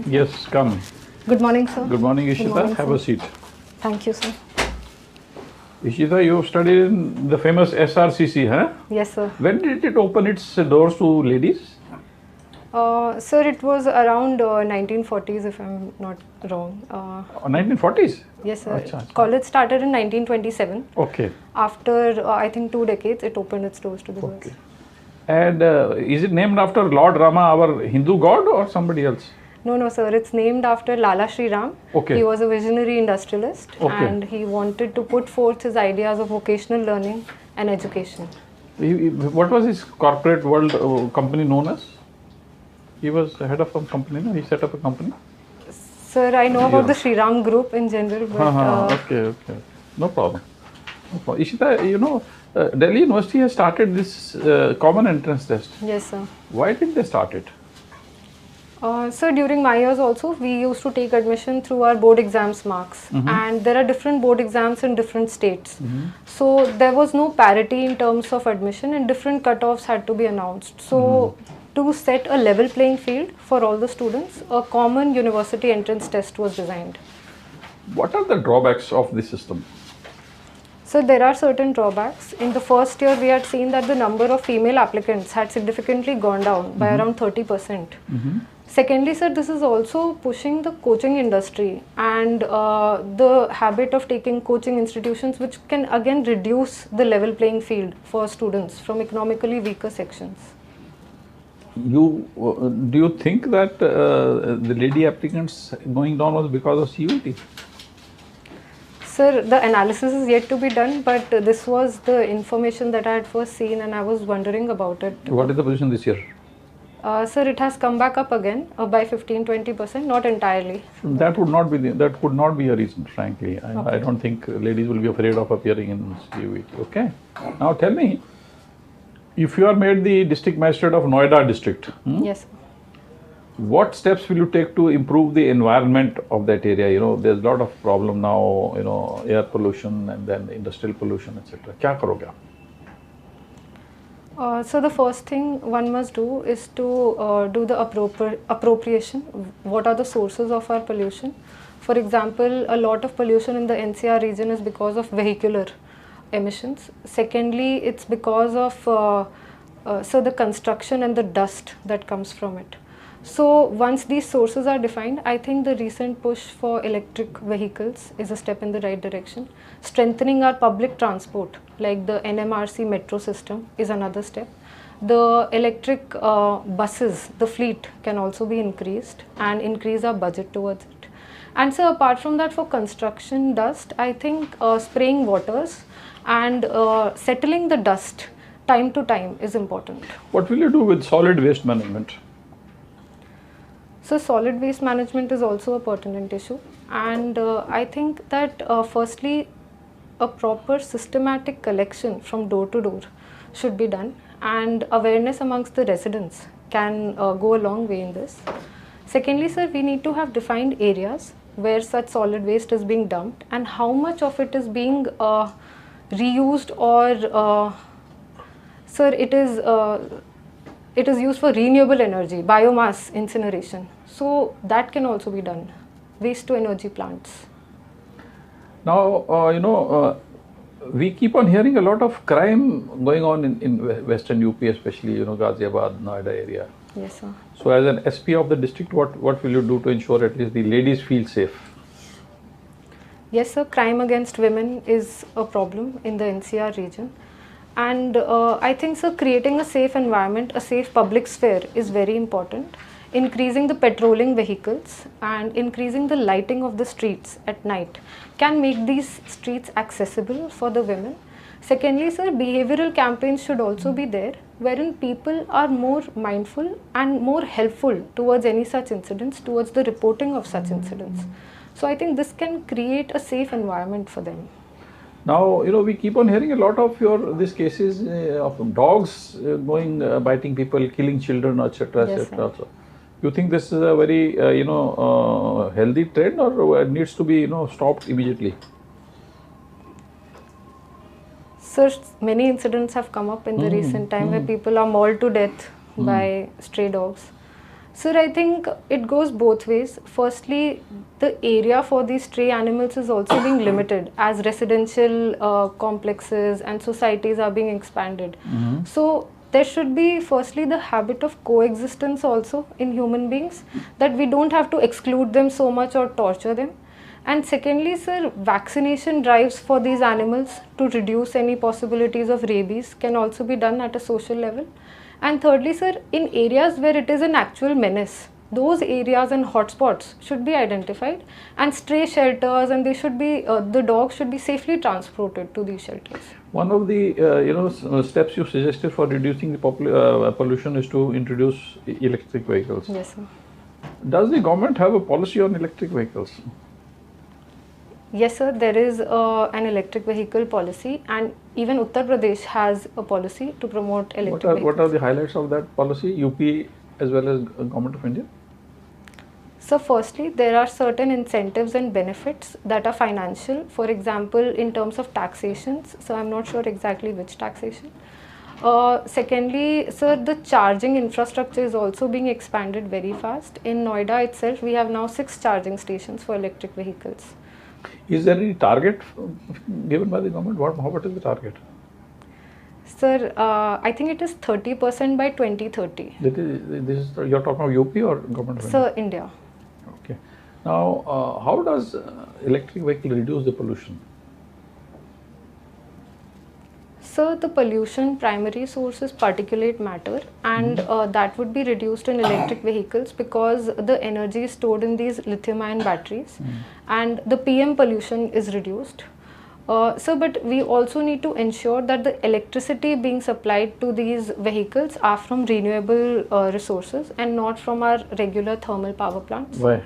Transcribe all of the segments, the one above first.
Yes, come. Good morning, sir. Good morning, Good Ishita. morning, Have sir. a seat. Thank you, sir. Ishita, you studied in the famous SRCC, huh? Yes, sir. When did it open its doors to ladies? Sir, it was around 1940s, if I'm not wrong. 1940s? Yes, sir. Acha, acha. College started in 1927. Okay, After, I think, 2 decades, it opened its doors to the girls. okay. And is it named after Lord Rama, our Hindu god, or somebody else? No, sir. It's named after Lala Shri Ram. Okay. He was a visionary industrialist, Okay. and he wanted to put forth his ideas of vocational learning and education. What was his corporate world company known as? He was the head of some company, no? He set up a company? Sir, I know about Yeah. the Shri Ram group in general, but Okay. No problem. Ishita, Delhi University has started this common entrance test. yes, sir. Why did they start it? So during my years also, we used to take admission through our board exams marks, and there are different board exams in different states. So there was no parity in terms of admission, and different cutoffs had to be announced. So to set a level playing field for all the students, a common university entrance test was designed. What are the drawbacks of this system? So there are certain drawbacks. In the first year, we had seen that the number of female applicants had significantly gone down by around 30%. Secondly, sir, this is also pushing the coaching industry and the habit of taking coaching institutions, which can again reduce the level playing field for students from economically weaker sections. Do you think that the lady applicants going down was because of CUT? Sir, the analysis is yet to be done, but this was the information that I had first seen, and I was wondering about it. What is the position this year? Sir, it has come back up again by 15-20%, not entirely. That could not be a reason, frankly. I don't think ladies will be afraid of appearing in CUT. Okay. Now tell me, if you are made the district magistrate of Noida district, Yes, sir. what steps will you take to improve the environment of that area? There's a lot of problem now, air pollution and then industrial pollution, etc. Kya karoge aap? So the first thing one must do is to do the appropriation. What are the sources of our pollution? For example, a lot of pollution in the NCR region is because of vehicular emissions. Secondly, it's because of the construction and the dust that comes from it. So once these sources are defined, I think the recent push for electric vehicles is a step in the right direction. Strengthening our public transport, like the NMRC metro system, is another step. The electric buses, the fleet can also be increased and increase our budget towards it. And so apart from that, for construction dust, I think spraying waters and settling the dust time to time is important. What will you do with solid waste management? So solid waste management is also a pertinent issue, and I think that firstly a proper systematic collection from door to door should be done, and awareness amongst the residents can go a long way in this. Secondly, sir, we need to have defined areas where such solid waste is being dumped and how much of it is being reused or sir, it is used for renewable energy, biomass incineration. So that can also be done, waste to energy plants. Now, we keep on hearing a lot of crime going on in Western UP, especially, Ghaziabad, Noida area. Yes, sir. So as an SP of the district, what will you do to ensure at least the ladies feel safe? Yes, sir. Crime against women is a problem in the NCR region. And I think, sir, creating a safe environment, a safe public sphere is very important. Increasing the patrolling vehicles and increasing the lighting of the streets at night can make these streets accessible for the women. Secondly, sir, behavioral campaigns should also be there, wherein people are more mindful and more helpful towards any such incidents, towards the reporting of such incidents. So I think this can create a safe environment for them. Now, we keep on hearing a lot of these cases of dogs biting people, killing children, etc., Yes, etc. Also, you think this is a very, healthy trend, or it needs to be, stopped immediately? Sir, many incidents have come up in the recent time where people are mauled to death by stray dogs. Sir, I think it goes both ways. Firstly, the area for these stray animals is also being limited as residential complexes and societies are being expanded. So there should be firstly the habit of coexistence also in human beings, that we don't have to exclude them so much or torture them. And secondly, sir, vaccination drives for these animals to reduce any possibilities of rabies can also be done at a social level. And thirdly, sir, in areas where it is an actual menace, those areas and hotspots should be identified, and stray shelters, and they should be the dogs should be safely transported to these shelters. One of the steps you suggested for reducing the pollution is to introduce electric vehicles. Yes, sir. Does the government have a policy on electric vehicles? Yes, sir, there is an electric vehicle policy, and even Uttar Pradesh has a policy to promote electric vehicles. What are the highlights of that policy, UP as well as Government of India? So firstly, there are certain incentives and benefits that are financial, for example, in terms of taxations. So I'm not sure exactly which taxation. Secondly, sir, the charging infrastructure is also being expanded very fast. In Noida itself, we have now 6 charging stations for electric vehicles. Is there any target given by the government? What is the target? Sir, I think it is 30% by 2030. You're talking of UP or Government of India? Sir, India. Okay. Now, how does electric vehicle reduce the pollution? So the pollution primary source is particulate matter, and that would be reduced in electric vehicles because the energy is stored in these lithium ion batteries, and the PM pollution is reduced. But we also need to ensure that the electricity being supplied to these vehicles are from renewable resources and not from our regular thermal power plants. Why?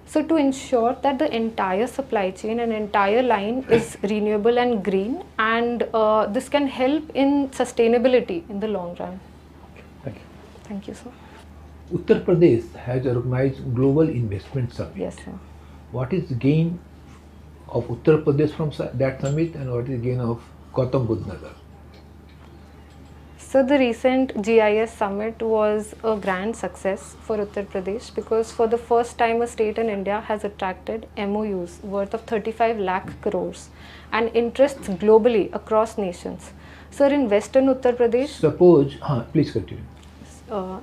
So to ensure that the entire supply chain and entire line is renewable and green, and this can help in sustainability in the long run. Thank you. Thank you, sir. Uttar Pradesh has organized Global Investment Summit. Yes, sir. What is the gain of Uttar Pradesh from that summit, and what is the gain of Gautam Budh Nagar? So the recent GIS summit was a grand success for Uttar Pradesh because for the first time a state in India has attracted MOUs worth of 35 lakh crores and interests globally across nations. Sir, in Western Uttar Pradesh, Please continue.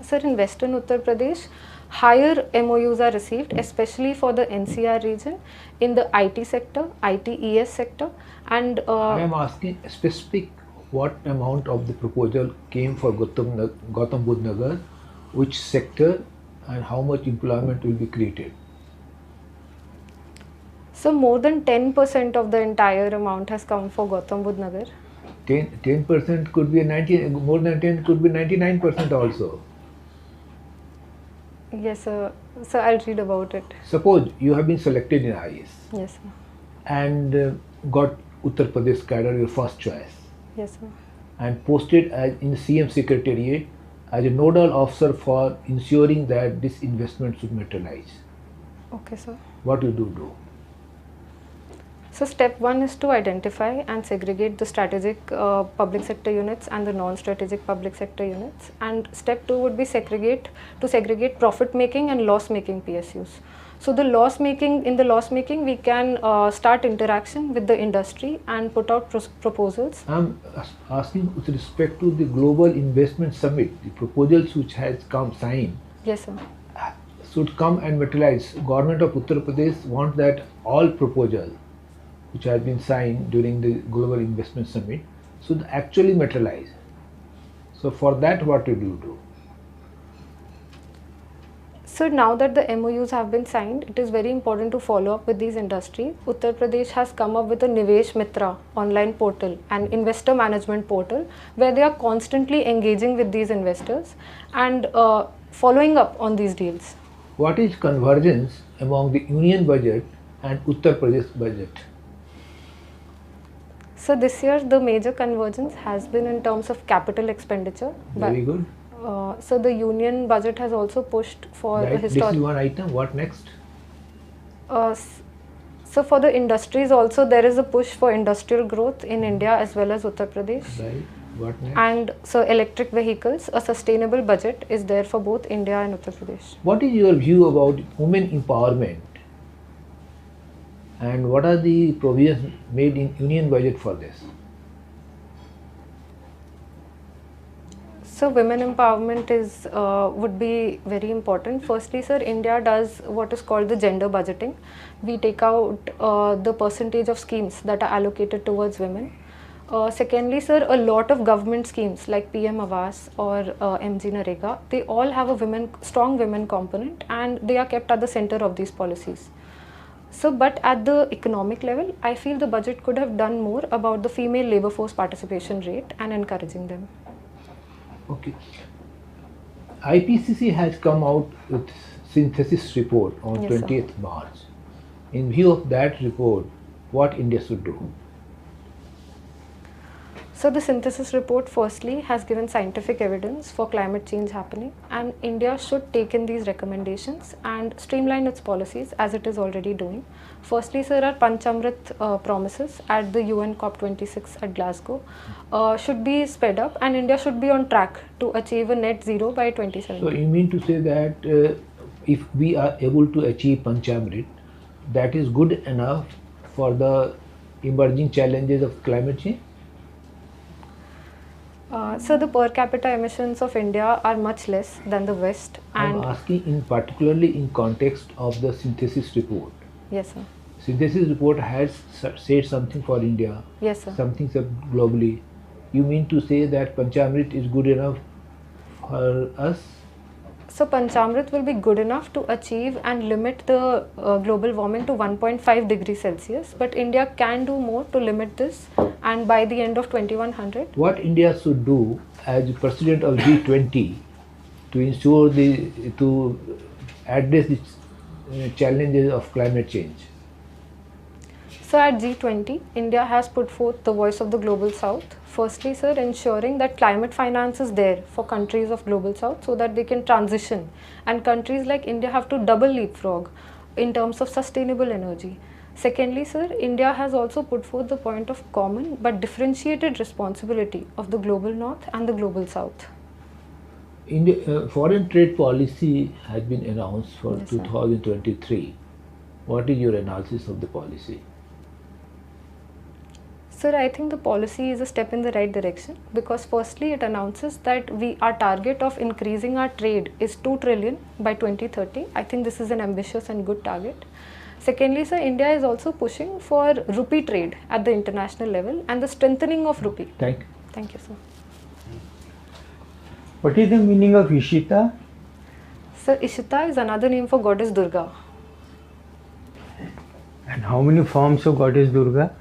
Sir, in Western Uttar Pradesh, higher MOUs are received, especially for the NCR region in the IT sector, ITES sector, and I am asking specific what amount of the proposal came for Gautam Budh Nagar, which sector, and how much employment will be created? so more than 10% of the entire amount has come for Gautam Budh Nagar. 10% could be 90, more than 10 could be 99% also. Yes, sir. So I'll read about it. Suppose you have been selected in IAS Yes, sir. and got Uttar Pradesh cadre your first choice, Yes, sir. and posted as in CM Secretariat as a nodal officer for ensuring that this investment should materialize. Okay, sir. What you do? So step 1 is to identify and segregate the strategic public sector units and the non-strategic public sector units. And step 2 would be to segregate profit-making and loss-making PSUs. So in the loss-making, we can start interaction with the industry and put out proposals. I am asking with respect to the Global Investment Summit, the proposals which has come signed. Yes, sir. Should come and materialize. Government of Uttar Pradesh wants that all proposals which have been signed during the Global Investment Summit should actually materialize. So for that, what do you do? So now that the MOUs have been signed, it is very important to follow up with these industries. Uttar Pradesh has come up with a Nivesh Mitra online portal and investor management portal where they are constantly engaging with these investors and following up on these deals. What is convergence among the union budget and Uttar Pradesh budget? So this year the major convergence has been in terms of capital expenditure. Very good. So the union budget has also pushed for Right. a This historic. is one item. What next? So for the industries also there is a push for industrial growth in India as well as Uttar Pradesh. Right. What next? And so electric vehicles, a sustainable budget is there for both India and Uttar Pradesh. What is your view about women empowerment? And what are the provisions made in union budget for this? So women empowerment is would be very important. Firstly, sir, India does what is called the gender budgeting. We take out the percentage of schemes that are allocated towards women. Secondly, sir, a lot of government schemes like PM Awas or MG Narega, they all have a strong women component, and they are kept at the center of these policies. So, but at the economic level, I feel the budget could have done more about the female labor force participation rate and encouraging them. Okay. IPCC has come out with synthesis report on Yes, sir. 20th March. In view of that report, what India should do? So the synthesis report firstly has given scientific evidence for climate change happening, and India should take in these recommendations and streamline its policies as it is already doing. Firstly, sir, our Panchamrit promises at the UN COP26 at Glasgow should be sped up, and India should be on track to achieve a net zero by 2070. So you mean to say that if we are able to achieve Panchamrit, that is good enough for the emerging challenges of climate change? So the per capita emissions of India are much less than the West, I'm and asking in particularly in context of the synthesis report. yes, sir. Synthesis report has said something for India, Yes, sir. something globally. You mean to say that Panchamrit is good enough for us? So Panchamrit will be good enough to achieve and limit the global warming to 1.5 degrees Celsius, but India can do more to limit this, and by the end of 2100. What India should do as president of G20 to ensure to address the challenges of climate change? So at G20, India has put forth the voice of the Global South. Firstly, sir, ensuring that climate finance is there for countries of Global South so that they can transition. And countries like India have to double leapfrog in terms of sustainable energy. Secondly, sir, India has also put forth the point of common but differentiated responsibility of the Global North and the Global South. India, foreign trade policy has been announced for Yes, sir. 2023. What is your analysis of the policy? Sir, I think the policy is a step in the right direction because firstly it announces that our target of increasing our trade is 2 trillion by 2030. I think this is an ambitious and good target. Secondly, sir, India is also pushing for rupee trade at the international level and the strengthening of rupee. Thank you. Thank you, sir. What is the meaning of Ishita? Sir, Ishita is another name for goddess Durga. And how many forms of goddess Durga?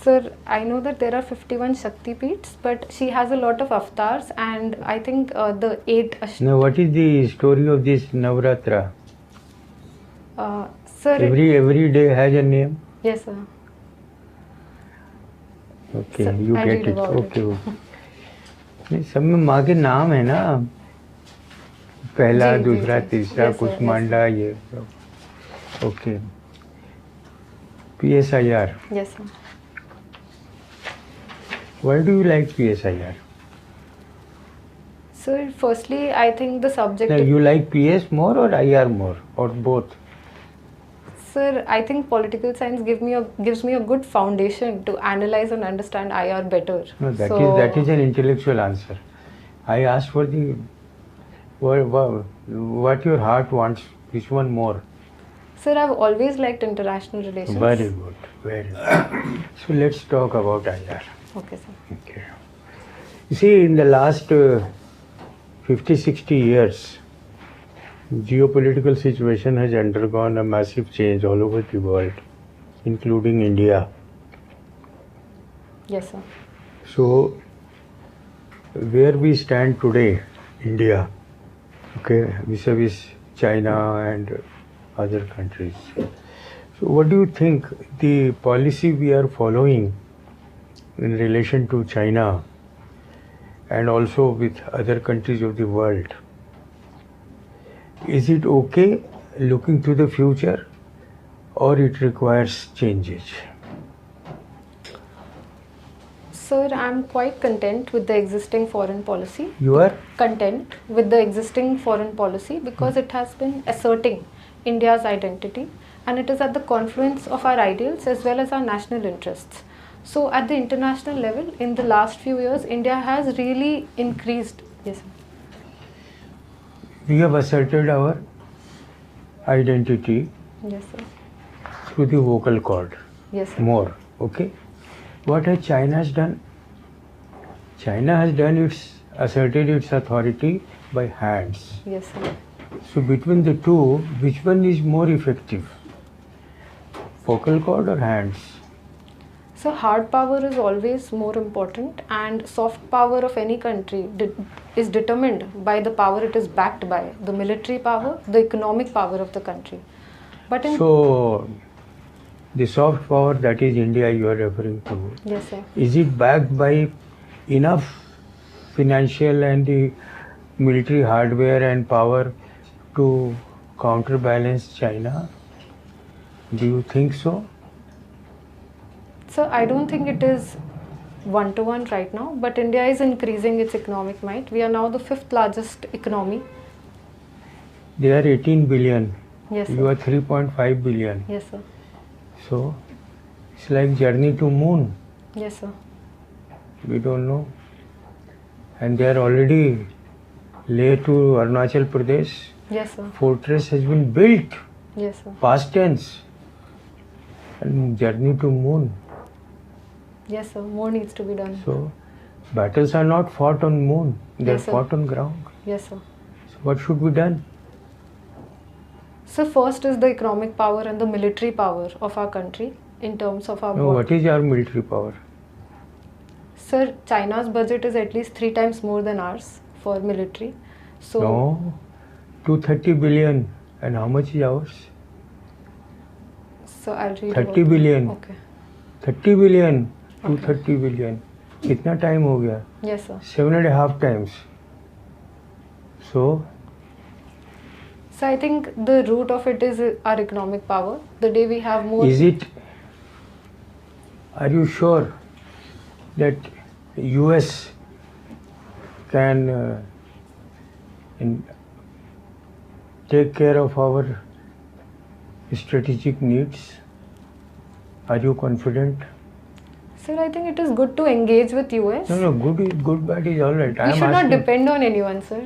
Sir, I know that there are 51 Shakti Peeths, but she has a lot of avatars, and I think the 8 Now, what is the story of this Navratra? sir, Every day has a name. yes, sir. Okay, Sir, you I get read it. about Okay, okay. नहीं, सब में माँ के नाम है ना, पहला, जी, दूसरा, जी, तीसरा, yes, sir, yes, कुष्मांडा, ये सब. Okay. PSIR. Yes, sir. Why do you like PSIR? So, firstly, I think the subject. Now, you like PS more or IR more, or both? Sir, I think political science gives me a good foundation to analyze and understand IR better. No, that is an intellectual answer. I asked for the what your heart wants. Which one more? Sir, I've always liked international relations. Very good, very good. So let's talk about IR. Okay, sir. Okay. You see, in the last 50-60 years, geopolitical situation has undergone a massive change all over the world, including India. Yes, sir. So, where we stand today, India, okay, vis-a-vis China and other countries. So, what do you think the policy we are following in relation to China and also with other countries of the world? Is it okay looking to the future, or it requires changes? Sir, I'm quite content with the existing foreign policy. You are? Content with the existing foreign policy because it has been asserting India's identity, and it is at the confluence of our ideals as well as our national interests. So at the international level, in the last few years, India has really increased. Yes, sir. We have asserted our identity Yes, sir. through the vocal cord. Yes, sir. More, okay? What has China done? China has asserted its authority by hands. Yes, sir. So between the two, which one is more effective? Vocal cord or hands? So hard power is always more important, and soft power of any country is determined by the power it is backed by, the military power, the economic power of the country. But in So the soft power, that is India you are referring to, yes, sir. is it backed by enough financial and the military hardware and power to counterbalance China? Do you think so? So I don't think it is one-to-one right now, but India is increasing its economic might. We are now the 5th largest economy. They are 18 billion. Yes, sir. You are 3.5 billion. Yes, sir. So it's like journey to moon. Yes, sir. We don't know. And they are already laid to Arunachal Pradesh. Yes, sir. Fortress has been built. Yes, sir. Past tense. And journey to moon. Yes, sir. More needs to be done. So battles are not fought on moon. They are Yes, sir. fought on ground. Yes, sir. So what should be done? So first is the economic power and the military power of our country in terms of our No, what is our military power? Sir, China's budget is at least 3 times more than ours for military. So No, 230 billion. And how much is ours? So I'll read 30 about billion. Okay. 30 billion. 230 billion. कितना time हो गया? Yes, sir. 7.5 times. So I think the root of it is our economic power. The day we have more. are you sure that US can take care of our strategic needs? Are you confident? Sir, I think it is good to engage with US. No, good, bad is all right. We should not depend on anyone, sir.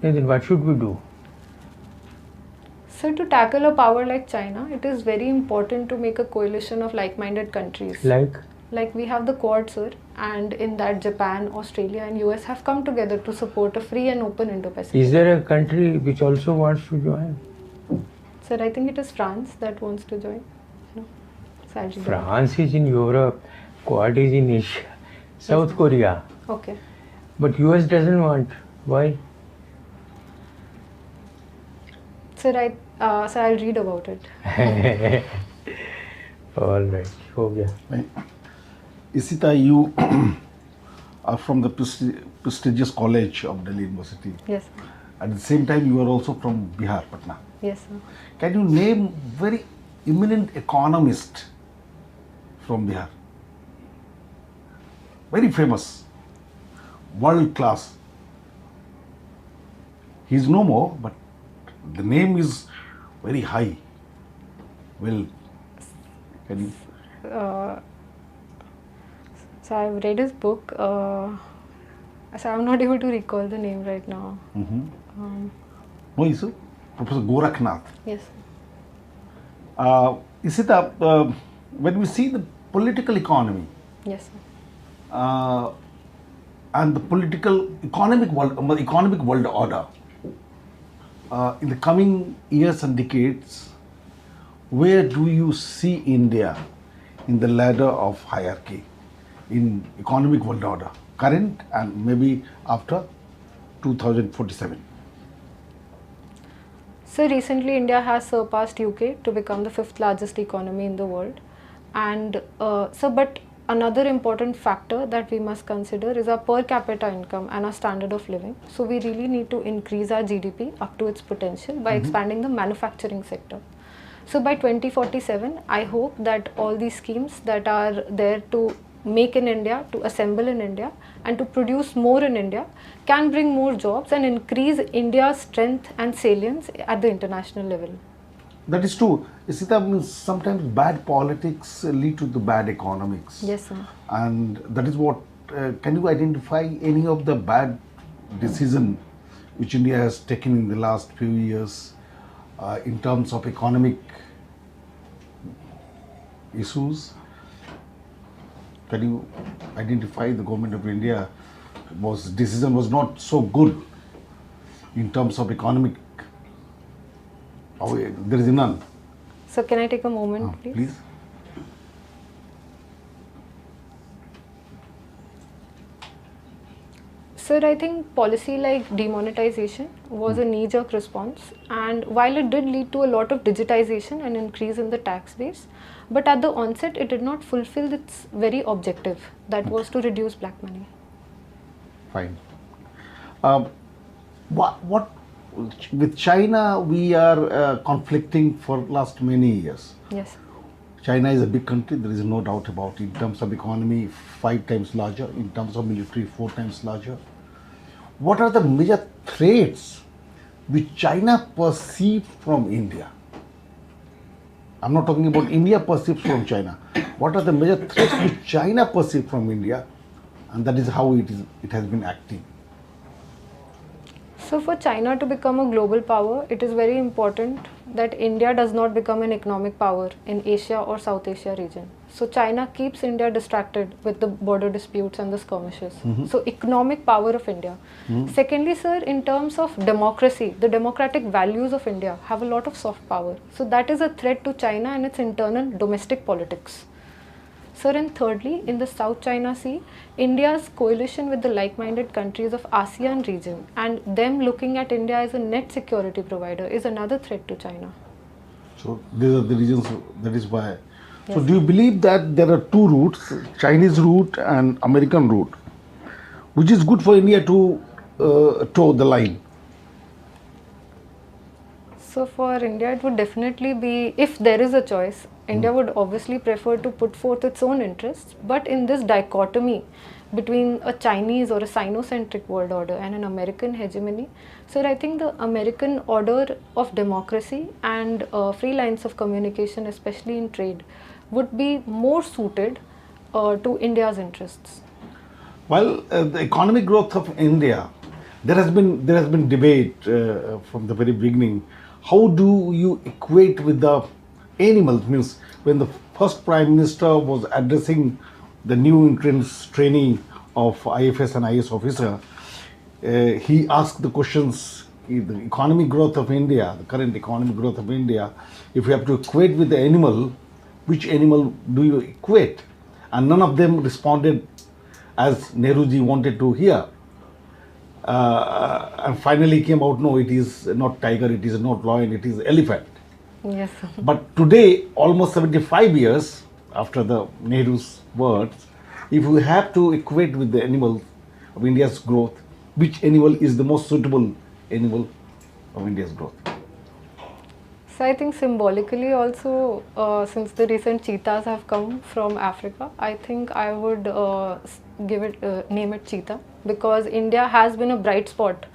Then what should we do? So to tackle a power like China, it is very important to make a coalition of like-minded countries. Like we have the Quad, sir, and in that Japan, Australia and US have come together to support a free and open Indo-Pacific. Is there a country which also wants to join? Sir, I think it is France that wants to join. No. So I'll read about France is in Europe, Quad is in Asia, South Korea. it. Okay. But US doesn't want. Why? Sir, I'll read about it. All right, हो गया. Ishita, you are from the prestigious college of Delhi University. Yes, sir. At the same time, you are also from Bihar, Patna. Yes, sir. Can you name very eminent economist from Bihar? Very famous, world class. He is no more, but the name is very high. Well, can you? So I've read his book. So I'm not able to recall the name right now. No, is it? Professor Gorakhnath. Yes. Ishita, when we see the political economy Yes, sir. and the economic world order, in the coming years and decades, where do you see India in the ladder of hierarchy in economic world order, current and maybe after 2047? So recently India has surpassed UK to become the 5th largest economy in the world. And but another important factor that we must consider is our per capita income and our standard of living. So we really need to increase our GDP up to its potential by expanding the manufacturing sector. So by 2047, I hope that all these schemes that are there to make in India, to assemble in India, and to produce more in India can bring more jobs and increase India's strength and salience at the international level. That is true. Ishita, sometimes bad politics lead to the bad economics. Yes, sir. And that is what, can you identify any of the bad decision which India has taken in the last few years in terms of economic issues? Can you identify the government of India decision was not so good in terms of economic? There is none. So can I take a moment, please? Please. Sir, I think policy like demonetization was a knee-jerk response, and while it did lead to a lot of digitization and increase in the tax base, but at the onset it did not fulfill its very objective, that was to reduce black money. Fine. What with China we are conflicting for last many years. Yes. China is a big country, there is no doubt about it. In terms of economy, 5 times larger. In terms of military, 4 times larger. What are the major threats which China perceives from India? I'm not talking about India perceives from China. What are the major threats which China perceives from India? And that is how it has been acting. So for China to become a global power, it is very important that India does not become an economic power in Asia or South Asia region. So China keeps India distracted with the border disputes and the skirmishes. So economic power of India. Secondly, sir, in terms of democracy, the democratic values of India have a lot of soft power. So that is a threat to China and its internal domestic politics. Sir, and thirdly, in the South China Sea, India's coalition with the like-minded countries of ASEAN region and them looking at India as a net security provider is another threat to China. So these are the reasons, that is why. Yes. So do you believe that there are two routes, Chinese route and American route, which is good for India to toe the line? So for India, it would definitely be, if there is a choice, India would obviously prefer to put forth its own interests, but in this dichotomy between a Chinese or a Sino-centric world order and an American hegemony, so I think the American order of democracy and free lines of communication, especially in trade, would be more suited to India's interests. Well, the economic growth of India, there has been debate from the very beginning. How do you equate with the animals? Means when the first Prime Minister was addressing the new entrants trainee of IFS and IAS officer, he asked the questions, the economic growth of India, the current economic growth of India, if you have to equate with the animal, which animal do you equate? And none of them responded as Nehruji wanted to hear. And finally came out, no, it is not tiger, it is not lion, it is elephant. Yes. But today, almost 75 years after the Nehru's words, if we have to equate with the animals of India's growth, which animal is the most suitable animal of India's growth? So I think symbolically also, since the recent cheetahs have come from Africa, I think I would name it cheetah, because India has been a bright spot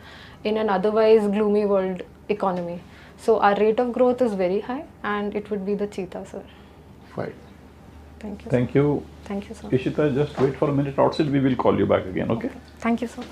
in an otherwise gloomy world economy. So our rate of growth is very high, and it would be the cheetah, sir. Fine. Thank you. Thank you. Thank you, sir. Ishita, just wait for a minute outside. We will call you back again, okay? Thank you, sir.